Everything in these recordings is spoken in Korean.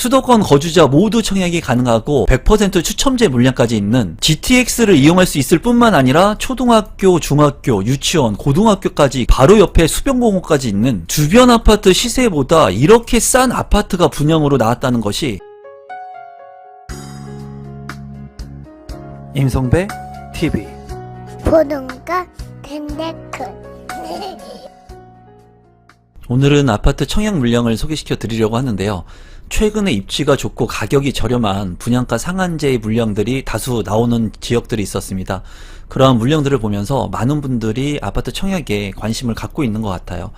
수도권 거주자 모두 청약이 가능하고 100% 추첨제 물량까지 있는 GTX를 이용할 수 있을 뿐만 아니라 초등학교, 중학교, 유치원, 고등학교까지 바로 옆에 수변공원까지 있는 주변 아파트 시세보다 이렇게 싼 아파트가 분양으로 나왔다는 것이 임성배 TV 보동과 덴데크 오늘은 아파트 청약 물량을 소개시켜 드리려고 하는데요. 최근에 입지가 좋고 가격이 저렴한 분양가 상한제의 물량들이 다수 나오는 지역들이 있었습니다. 그러한 물량들을 보면서 많은 분들이 아파트 청약에 관심을 갖고 있는 것 같아요.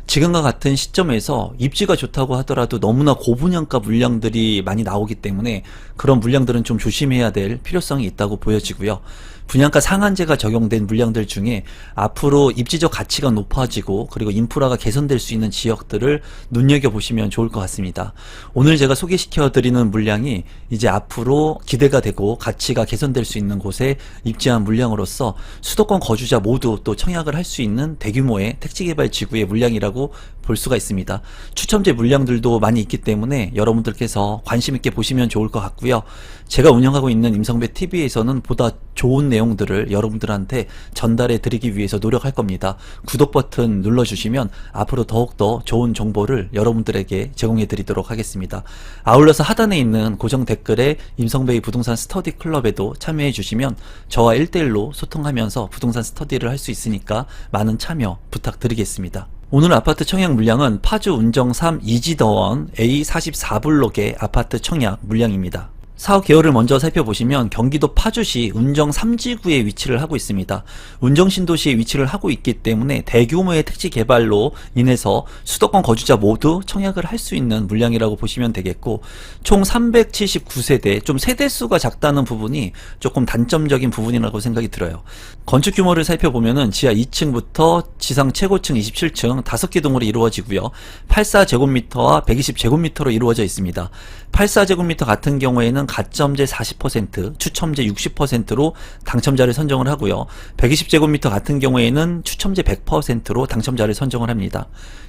지금과 같은 시점에서 입지가 좋다고 하더라도 너무나 고분양가 물량들이 많이 나오기 때문에 그런 물량들은 좀 조심해야 될 필요성이 있다고 보여지고요. 분양가 상한제가 적용된 물량들 중에 앞으로 입지적 가치가 높아지고 그리고 인프라가 개선될 수 있는 지역들을 눈여겨보시면 좋을 것 같습니다. 오늘 제가 소개시켜드리는 물량이 이제 앞으로 기대가 되고 가치가 개선될 수 있는 곳에 입지한 물량으로서 수도권 거주자 모두 또 청약을 할 수 있는 대규모의 택지개발지구의 물량이라고 볼 수가 있습니다. 추첨제 물량들도 많이 있기 때문에 여러분들께서 관심 있게 보시면 좋을 것 같고요. 제가 운영하고 있는 임성배 TV에서는 보다 좋은 내용들을 여러분들한테 전달해 드리기 위해서 노력할 겁니다. 구독 버튼 눌러주시면 앞으로 더욱더 좋은 정보를 여러분들에게 제공해 드리도록 하겠습니다. 아울러서 하단에 있는 고정 댓글에 임성배의 부동산 스터디 클럽에도 참여해 주시면 저와 1대1로 소통하면서 부동산 스터디를 할 수 있으니까 많은 참여 부탁드리겠습니다. 오늘 아파트 청약 물량은 파주 운정 3 이지더원 A44블록의 아파트 청약 물량입니다. 사업 개요를 먼저 살펴보시면 경기도 파주시 운정 3지구에 위치를 하고 있습니다. 운정 신도시에 위치를 하고 있기 때문에 대규모의 택지 개발로 인해서 수도권 거주자 모두 청약을 할 수 있는 물량이라고 보시면 되겠고, 총 379세대, 좀 세대수가 작다는 부분이 조금 단점적인 부분이라고 생각이 들어요. 건축 규모를 살펴보면은 지하 2층부터 지상 최고층 27층 5개 동으로 이루어지고요. 84제곱미터와 120제곱미터로 이루어져 있습니다. 84제곱미터 같은 경우에는 가점제 40%, 추첨제 60%로 당첨자를 선정을 하고요. 120제곱미터 같은 경우에는 추첨제 100%로 당첨자를 선정을 합니다.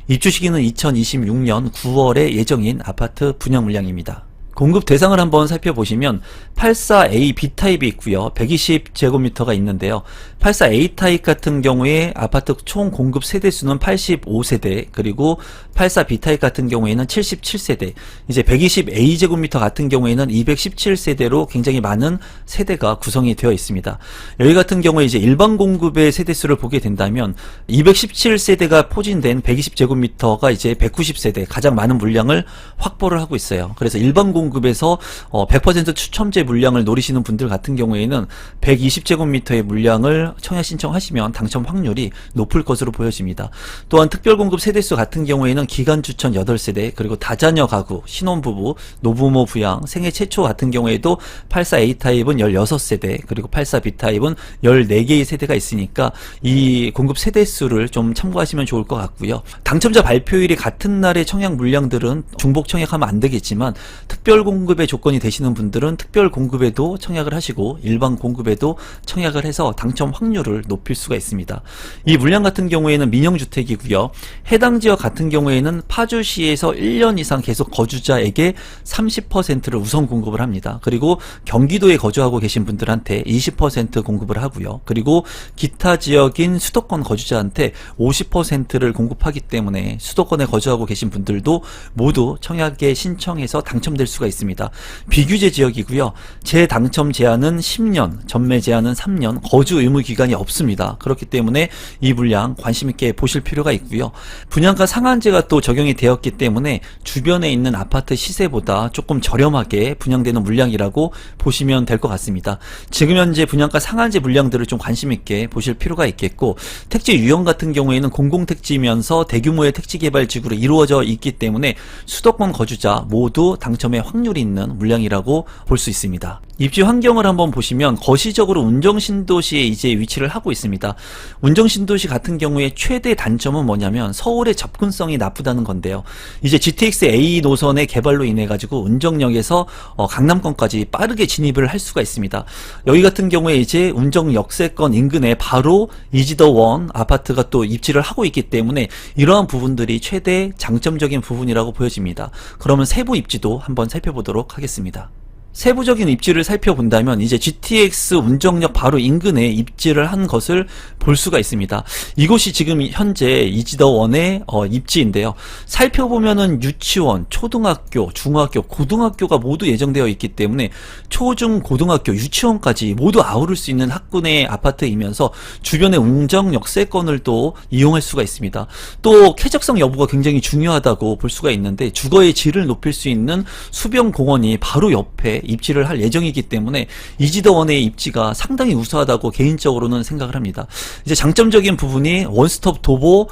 입주 시기는 2026년 9월에 예정인 아파트 분양 물량입니다. 공급 대상을 한번 살펴보시면 84A B타입이 있고요. 120제곱미터가 있는데요. 84A 타입 같은 경우에 아파트 총 공급 세대수는 85세대, 그리고 84B 타입 같은 경우에는 77세대, 이제 120A 제곱미터 같은 경우에는 217세대로 굉장히 많은 세대가 구성이 되어 있습니다. 여기 같은 경우에 이제 일반 공급의 세대수를 보게 된다면 217세대가 포진된 120제곱미터가 이제 190세대, 가장 많은 물량을 확보를 하고 있어요. 그래서 일반 공급에서 100% 추첨제 물량을 노리시는 분들 같은 경우에는 120제곱미터의 물량을 청약 신청하시면 당첨 확률이 높을 것으로 보여집니다. 또한 특별공급 세대수 같은 경우에는 기간 추천 8세대, 그리고 다자녀 가구, 신혼부부, 노부모 부양, 생애 최초 같은 경우에도 84A 타입은 16세대, 그리고 84B 타입은 14개의 세대가 있으니까 이 공급 세대수를 좀 참고하시면 좋을 것 같고요. 당첨자 발표일이 같은 날의 청약 물량들은 중복 청약하면 안 되겠지만 특별 공급의 조건이 되시는 분들은 특별 공급에도 청약을 하시고 일반 공급에도 청약을 해서 당첨 확률을 높일 수가 있습니다. 이 물량 같은 경우에는 민영주택이고요. 해당 지역 같은 경우에는 파주시에서 1년 이상 계속 거주자에게 30%를 우선 공급을 합니다. 그리고 경기도에 거주하고 계신 분들한테 20% 공급을 하고요. 그리고 기타 지역인 수도권 거주자한테 50%를 공급하기 때문에 수도권에 거주하고 계신 분들도 모두 청약에 신청해서 당첨될 수가 있습니다. 비규제 지역이고요. 재당첨 제한은 10년, 전매 제한은 3년, 거주 의무 기간이 없습니다. 그렇기 때문에 이 물량 관심 있게 보실 필요가 있고요. 분양가 상한제가 또 적용이 되었기 때문에 주변에 있는 아파트 시세보다 조금 저렴하게 분양되는 물량이라고 보시면 될 것 같습니다. 지금 현재 분양가 상한제 물량들을 좀 관심 있게 보실 필요가 있겠고, 택지 유형 같은 경우에는 공공택지면서 대규모의 택지개발지구로 이루어져 있기 때문에 수도권 거주자 모두 당첨의 확률이 있는 물량이라고 볼 수 있습니다. 입지 환경을 한번 보시면 거시적으로 운정신도시에 이제 위치를 하고 있습니다. 운정신도시 같은 경우에 최대 단점은 뭐냐면 서울의 접근성이 나쁘다는 건데요. 이제 GTX A 노선의 개발로 인해 가지고 운정역에서 강남권까지 빠르게 진입을 할 수가 있습니다. 여기 같은 경우에 이제 운정 역세권 인근에 바로 이지더원 아파트가 또 입지를 하고 있기 때문에 이러한 부분들이 최대 장점적인 부분이라고 보여집니다. 그러면 세부 입지도 한번 살펴보겠습니다. 살펴보도록 하겠습니다. 세부적인 입지를 살펴본다면 이제 GTX 운정역 바로 인근에 입지를 한 것을 볼 수가 있습니다. 이곳이 지금 현재 이지더원의 입지인데요. 살펴보면은 유치원, 초등학교, 중학교, 고등학교가 모두 예정되어 있기 때문에 초중 고등학교, 유치원까지 모두 아우를 수 있는 학군의 아파트이면서 주변의 운정 역세권을 또 이용할 수가 있습니다. 또 쾌적성 여부가 굉장히 중요하다고 볼 수가 있는데 주거의 질을 높일 수 있는 수변공원이 바로 옆에 입지를 할 예정이기 때문에 이지더원의 입지가 상당히 우수하다고 개인적으로는 생각을 합니다. 이제 장점적인 부분이 원스톱 도보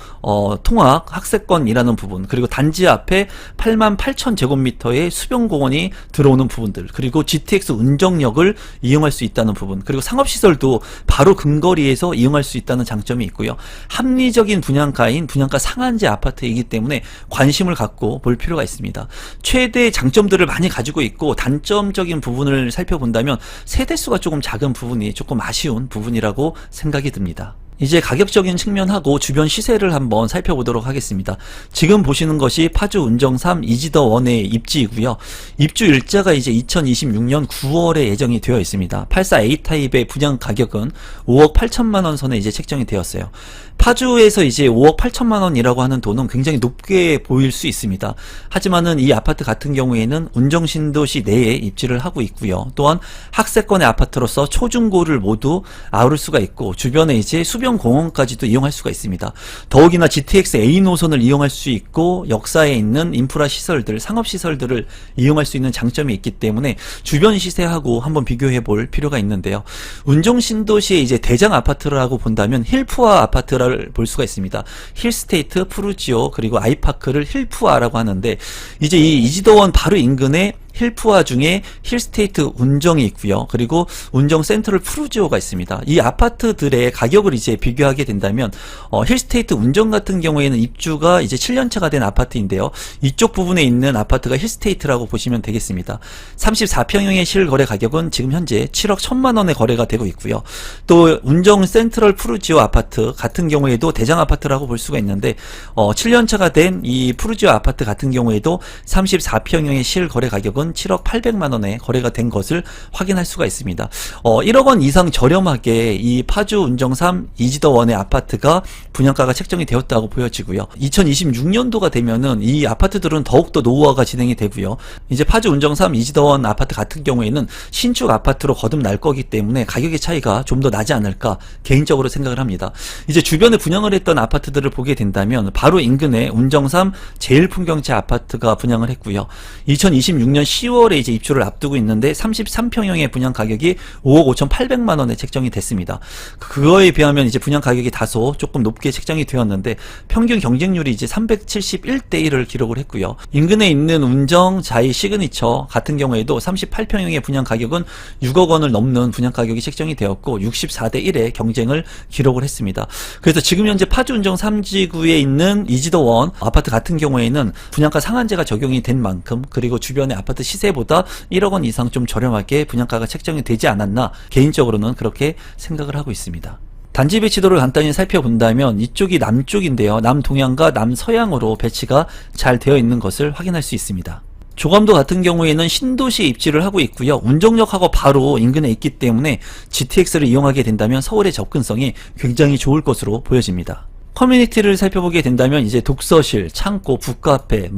통학 학세권이라는 부분, 그리고 단지 앞에 88,000제곱미터의 수변공원이 들어오는 부분들, 그리고 GTX 운정역을 이용할 수 있다는 부분, 그리고 상업시설도 바로 근거리에서 이용할 수 있다는 장점이 있고요. 합리적인 분양가인 분양가 상한제 아파트이기 때문에 관심을 갖고 볼 필요가 있습니다. 최대 장점들을 많이 가지고 있고 단점적인 부분을 살펴본다면 세대수가 조금 작은 부분이 조금 아쉬운 부분이라고 생각이 듭니다. 이제 가격적인 측면하고 주변 시세를 한번 살펴보도록 하겠습니다. 지금 보시는 것이 파주 운정 3 이지더원의 입지이고요. 입주 일자가 이제 2026년 9월에 예정이 되어 있습니다. 84A 타입의 분양 가격은 5억 8천만 원 선에 이제 책정이 되었어요. 파주에서 이제 5억 8천만 원이라고 하는 돈은 굉장히 높게 보일 수 있습니다. 하지만은 이 아파트 같은 경우에는 운정 신도시 내에 입지를 하고 있고요. 또한 학세권의 아파트로서 초중고를 모두 아우를 수가 있고 주변에 이제 수변공원까지도 이용할 수가 있습니다. 더욱이나 GTX A 노선을 이용할 수 있고 역사에 있는 인프라 시설들, 상업 시설들을 이용할 수 있는 장점이 있기 때문에 주변 시세하고 한번 비교해 볼 필요가 있는데요. 운정 신도시의 이제 대장 아파트라고 본다면 힐푸아 아파트를 볼 수가 있습니다. 힐스테이트, 푸르지오, 그리고 아이파크를 힐푸아라고 하는데 이제 이 이지더원 바로 인근에 힐푸아 중에 힐스테이트 운정이 있고요. 그리고 운정 센트럴 푸르지오가 있습니다. 이 아파트들의 가격을 이제 비교하게 된다면 힐스테이트 운정 같은 경우에는 입주가 이제 7년차가 된 아파트인데요. 이쪽 부분에 있는 아파트가 힐스테이트라고 보시면 되겠습니다. 34평형의 실거래 가격은 지금 현재 7억 1천만 원에 거래가 되고 있고요. 또 운정 센트럴 푸르지오 아파트 같은 경우에도 대장 아파트라고 볼 수가 있는데 7년차가 된 이 푸르지오 아파트 같은 경우에도 34평형의 실거래 가격은 7억 800만 원에 거래가 된 것을 확인할 수가 있습니다. 1억 원 이상 저렴하게 이 파주 운정 3 이지더원의 아파트가 분양가가 책정이 되었다고 보여지고요. 2026년도가 되면은 이 아파트들은 더욱더 노후화가 진행이 되고요. 이제 파주 운정 3 이지더원 아파트 같은 경우에는 신축 아파트로 거듭날 거기 때문에 가격의 차이가 좀 더 나지 않을까 개인적으로 생각을 합니다. 이제 주변에 분양을 했던 아파트들을 보게 된다면 바로 인근에 운정 3 제일풍경채 아파트가 분양을 했고요. 2026년 10월에 이제 입주를 앞두고 있는데 33평형의 분양 가격이 5억 5,800만 원에 책정이 됐습니다. 그거에 비하면 이제 분양 가격이 다소 조금 높게 책정이 되었는데 평균 경쟁률이 이제 371대 1을 기록을 했고요. 인근에 있는 운정 자이 시그니처 같은 경우에도 38평형의 분양 가격은 6억 원을 넘는 분양 가격이 책정이 되었고 64대 1의 경쟁을 기록을 했습니다. 그래서 지금 현재 파주 운정 3지구에 있는 이지더원 아파트 같은 경우에는 분양가 상한제가 적용이 된 만큼 그리고 주변의 아파트 시세보다 1억 원 이상 좀 저렴하게 분양가가 책정이 되지 않았나 개인적으로는 그렇게 생각을 하고 있습니다. 단지 배치도를 간단히 살펴본다면 이쪽이 남쪽인데요. 남동향과 남서향으로 배치가 잘 되어 있는 것을 확인할 수 있습니다. 조감도 같은 경우에는 신도시에 입지를 하고 있고요. 운정역하고 바로 인근에 있기 때문에 GTX를 이용하게 된다면 서울의 접근성이 굉장히 좋을 것으로 보여집니다. 커뮤니티를 살펴보게 된다면 이제 독서실, 창고, 북카페,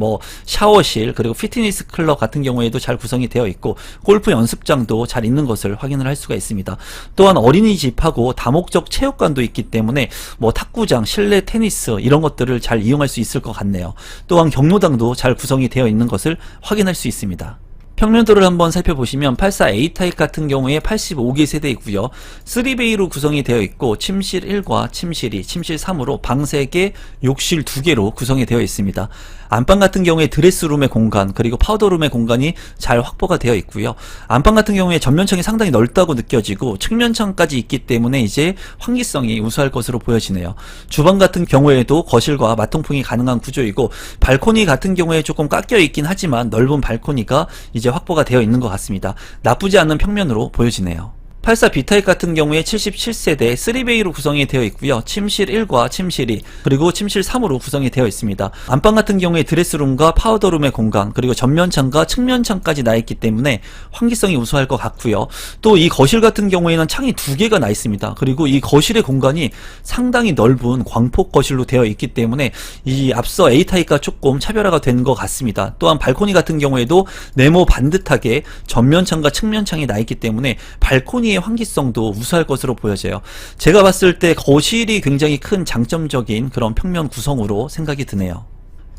샤워실, 그리고 피트니스 클럽 같은 경우에도 잘 구성이 되어 있고 골프 연습장도 잘 있는 것을 확인을 할 수가 있습니다. 또한 어린이집하고 다목적 체육관도 있기 때문에 탁구장, 실내 테니스 이런 것들을 잘 이용할 수 있을 것 같네요. 또한 경로당도 잘 구성이 되어 있는 것을 확인할 수 있습니다. 평면도를 한번 살펴보시면 84A 타입 같은 경우에 85개 세대이고요. 3베이로 구성이 되어 있고 침실 1과 침실 2, 침실 3으로 방 3개, 욕실 2개로 구성이 되어 있습니다. 안방 같은 경우에 드레스룸의 공간 그리고 파우더룸의 공간이 잘 확보가 되어 있고요. 안방 같은 경우에 전면창이 상당히 넓다고 느껴지고 측면창까지 있기 때문에 이제 환기성이 우수할 것으로 보여지네요. 주방 같은 경우에도 거실과 마통풍이 가능한 구조이고 발코니 같은 경우에 조금 깎여 있긴 하지만 넓은 발코니가 이제 확보가 되어 있는 것 같습니다. 나쁘지 않은 평면으로 보여지네요. 84 B타입 같은 경우에 77세대 3베이로 구성이 되어 있고요. 침실 1과 침실 2 그리고 침실 3으로 구성이 되어 있습니다. 안방 같은 경우에 드레스룸과 파우더룸의 공간 그리고 전면창과 측면창까지 나 있기 때문에 환기성이 우수할 것 같고요. 또 이 거실 같은 경우에는 창이 2개가 나 있습니다. 그리고 이 거실의 공간이 상당히 넓은 광폭 거실로 되어 있기 때문에 이 앞서 A타입과 조금 차별화가 된 것 같습니다. 또한 발코니 같은 경우에도 네모 반듯하게 전면창과 측면창이 나 있기 때문에 발코니의 환기성도 우수할 것으로 보여져요. 제가 봤을 때 거실이 굉장히 큰 장점적인 그런 평면 구성으로 생각이 드네요.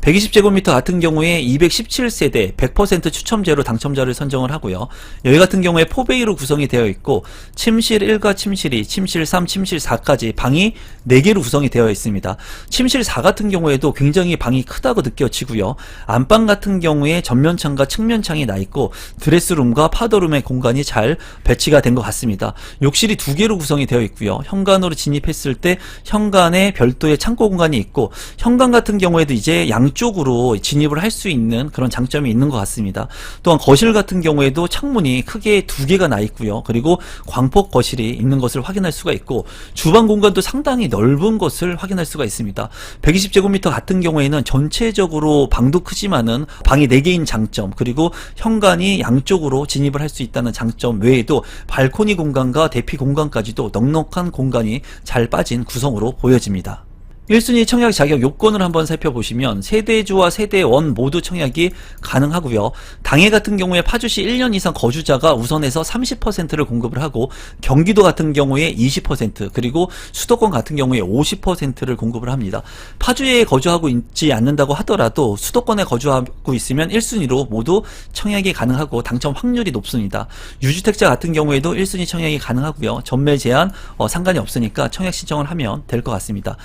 120제곱미터 같은 경우에 217세대 100% 추첨제로 당첨자를 선정을 하고요. 여기 같은 경우에 4베이로 구성이 되어 있고 침실 1과 침실 2, 침실 3, 침실 4까지 방이 4개로 구성이 되어 있습니다. 침실 4 같은 경우에도 굉장히 방이 크다고 느껴지고요. 안방 같은 경우에 전면창과 측면창이 나 있고 드레스룸과 파더룸의 공간이 잘 배치가 된 것 같습니다. 욕실이 2개로 구성이 되어 있고요. 현관으로 진입했을 때 현관에 별도의 창고 공간이 있고 현관 같은 경우에도 이제 양쪽으로 진입을 할 수 있는 그런 장점이 있는 것 같습니다. 또한 거실 같은 경우에도 창문이 크게 2개가 나 있고요. 그리고 광폭 거실이 있는 것을 확인할 수가 있고 주방 공간도 상당히 넓은 것을 확인할 수가 있습니다. 120제곱미터 같은 경우에는 전체적으로 방도 크지만은 방이 4개인 장점 그리고 현관이 양쪽으로 진입을 할 수 있다는 장점 외에도 발코니 공간과 대피 공간까지도 넉넉한 공간이 잘 빠진 구성으로 보여집니다. 1순위 청약 자격 요건을 한번 살펴보시면 세대주와 세대원 모두 청약이 가능하고요. 당해 같은 경우에 파주시 1년 이상 거주자가 우선해서 30%를 공급을 하고 경기도 같은 경우에 20% 그리고 수도권 같은 경우에 50%를 공급을 합니다. 파주에 거주하고 있지 않는다고 하더라도 수도권에 거주하고 있으면 1순위로 모두 청약이 가능하고 당첨 확률이 높습니다. 유주택자 같은 경우에도 1순위 청약이 가능하고요. 전매 제한 상관이 없으니까 청약 신청을 하면 될 것 같습니다.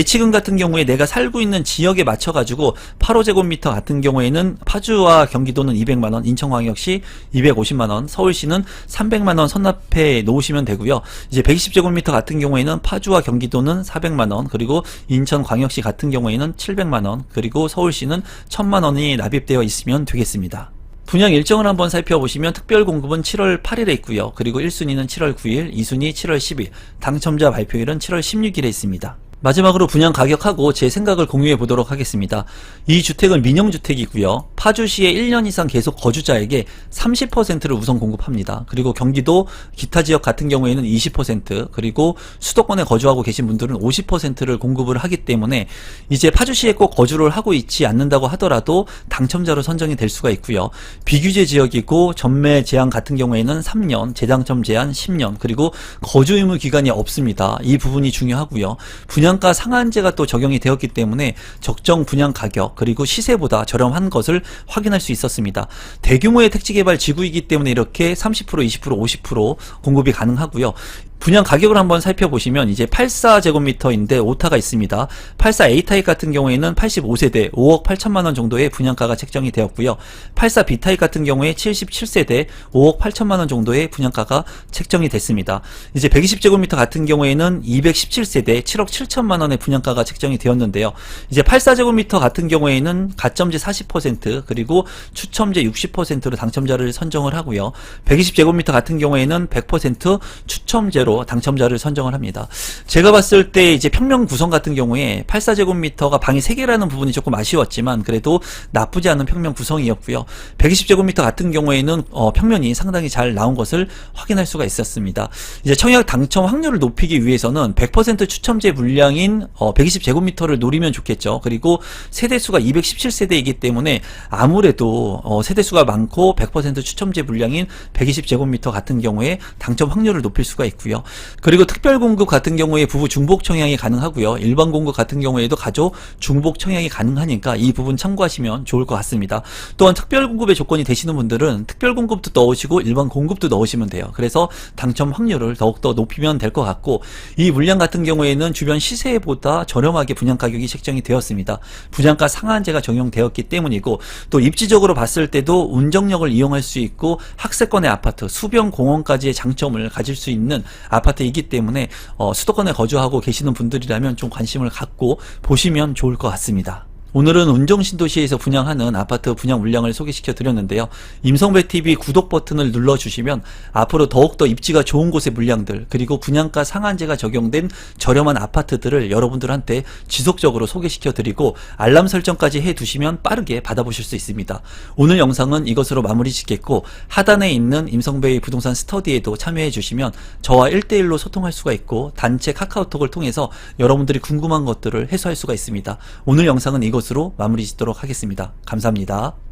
예치금 같은 경우에 내가 살고 있는 지역에 맞춰가지고 85제곱미터 같은 경우에는 파주와 경기도는 200만원, 인천광역시 250만원, 서울시는 300만원 선납해 놓으시면 되고요. 이제 120제곱미터 같은 경우에는 파주와 경기도는 400만원, 그리고 인천광역시 같은 경우에는 700만원, 그리고 서울시는 1000만원이 납입되어 있으면 되겠습니다. 분양 일정을 한번 살펴보시면 특별 공급은 7월 8일에 있고요. 그리고 1순위는 7월 9일, 2순위 7월 10일, 당첨자 발표일은 7월 16일에 있습니다. 마지막으로 분양 가격하고 제 생각을 공유해 보도록 하겠습니다. 이 주택은 민영주택이고요. 파주시에 1년 이상 계속 거주자에게 30%를 우선 공급합니다. 그리고 경기도 기타 지역 같은 경우에는 20% 그리고 수도권에 거주하고 계신 분들은 50%를 공급을 하기 때문에 이제 파주시에 꼭 거주를 하고 있지 않는다고 하더라도 당첨자로 선정이 될 수가 있고요. 비규제 지역이고 전매 제한 같은 경우에는 3년, 재당첨 제한 10년 그리고 거주 의무 기간이 없습니다. 이 부분이 중요하고요. 분양가 상한제가 또 적용이 되었기 때문에 적정 분양 가격 그리고 시세보다 저렴한 것을 확인할 수 있었습니다. 대규모의 택지개발 지구이기 때문에 이렇게 30%, 20%, 50% 공급이 가능하고요. 분양 가격을 한번 살펴보시면 이제 84제곱미터인데 오타가 있습니다. 84 A타입 같은 경우에는 85세대 5억 8천만원 정도의 분양가가 책정이 되었고요. 84 B타입 같은 경우에 77세대 5억 8천만원 정도의 분양가가 책정이 됐습니다. 이제 120제곱미터 같은 경우에는 217세대 7억 7천만원의 분양가가 책정이 되었는데요. 이제 84제곱미터 같은 경우에는 가점제 40% 그리고 추첨제 60%로 당첨자를 선정을 하고요. 120제곱미터 같은 경우에는 100% 추첨제로 당첨자를 선정을 합니다. 제가 봤을 때 이제 평면 구성 같은 경우에 84제곱미터가 방이 3개라는 부분이 조금 아쉬웠지만 그래도 나쁘지 않은 평면 구성이었고요. 120제곱미터 같은 경우에는 평면이 상당히 잘 나온 것을 확인할 수가 있었습니다. 이제 청약 당첨 확률을 높이기 위해서는 100% 추첨제 물량인 120제곱미터를 노리면 좋겠죠. 그리고 세대수가 217세대이기 때문에 아무래도 세대수가 많고 100% 추첨제 물량인 120제곱미터 같은 경우에 당첨 확률을 높일 수가 있고요. 그리고 특별 공급 같은 경우에 부부 중복 청약이 가능하고요. 일반 공급 같은 경우에도 가족 중복 청약이 가능하니까 이 부분 참고하시면 좋을 것 같습니다. 또한 특별 공급의 조건이 되시는 분들은 특별 공급도 넣으시고 일반 공급도 넣으시면 돼요. 그래서 당첨 확률을 더욱더 높이면 될 것 같고 이 물량 같은 경우에는 주변 시세보다 저렴하게 분양 가격이 책정이 되었습니다. 분양가 상한제가 적용되었기 때문이고 또 입지적으로 봤을 때도 운정역을 이용할 수 있고 학세권의 아파트, 수변 공원까지의 장점을 가질 수 있는 아파트이기 때문에 수도권에 거주하고 계시는 분들이라면 좀 관심을 갖고 보시면 좋을 것 같습니다. 오늘은 운정신도시에서 분양하는 아파트 분양 물량을 소개시켜 드렸는데요. 임성배TV 구독 버튼을 눌러주시면 앞으로 더욱더 입지가 좋은 곳의 물량들, 그리고 분양가 상한제가 적용된 저렴한 아파트들을 여러분들한테 지속적으로 소개시켜 드리고 알람 설정까지 해두시면 빠르게 받아보실 수 있습니다. 오늘 영상은 이것으로 마무리 짓겠고, 하단에 있는 임성배의 부동산 스터디에도 참여해 주시면 저와 1대1로 소통할 수가 있고 단체 카카오톡을 통해서 여러분들이 궁금한 것들을 해소할 수가 있습니다. 오늘 영상은 이것으로 마무리 짓도록 하겠습니다. 감사합니다.